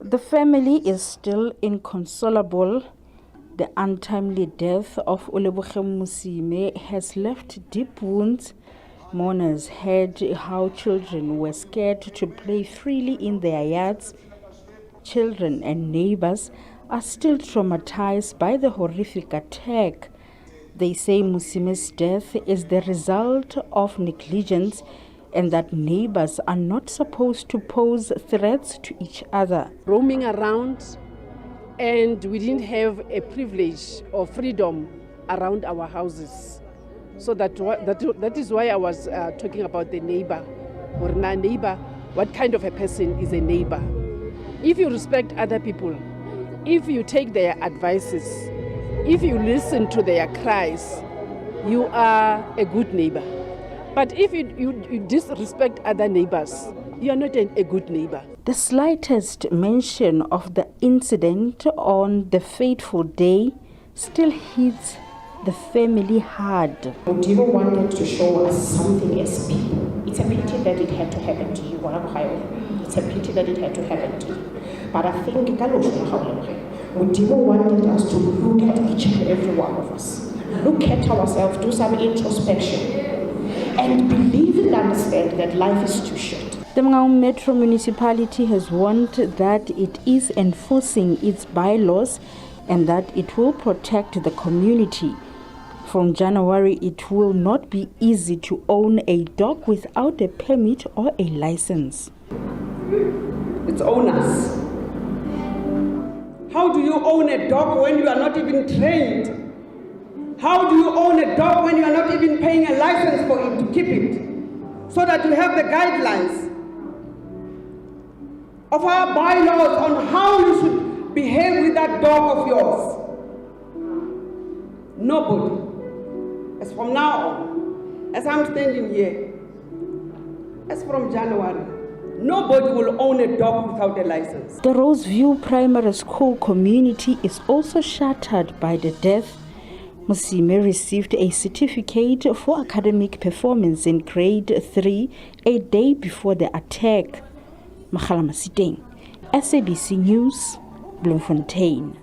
The family is still inconsolable. The untimely death of Olebogeng Mosime has left deep wounds. Mourners heard how children were scared to play freely in their yards. Children and neighbors are still traumatized by the horrific attack. They say Mosime's death is the result of negligence and that neighbors are not supposed to pose threats to each other. Roaming around, and we didn't have a privilege or freedom around our houses. So that is why I was talking about the neighbor. Or a neighbor, what kind of a person is a neighbor? If you respect other people, if you take their advices, if you listen to their cries, you are a good neighbor. But if you disrespect other neighbors, you are not a good neighbor. The slightest mention of the incident on the fateful day still hits the family hard. Modibo wanted to show us something as people. It's a pity that it had to happen to you. It's a pity that it had to happen to you. But I think Modibo wanted us to look at each and every one of us. Look at ourselves, do some introspection, and believe and understand that life is too short. The Mangaung Metro Municipality has warned that it is enforcing its bylaws and that it will protect the community. From January, it will not be easy to own a dog without a permit or a license. It's owners. How do you own a dog when you are not even trained? How do you own a dog when you are not even paying a license for it to keep it? So that you have the guidelines of our bylaws on how you should behave with that dog of yours. Nobody, as from now on, as I'm standing here, as from January, nobody will own a dog without a license. The Roseview Primary School community is also shattered by the death. Mosime received a certificate for academic performance in grade 3 a day before the attack. Sickening, SABC News, Bloemfontein.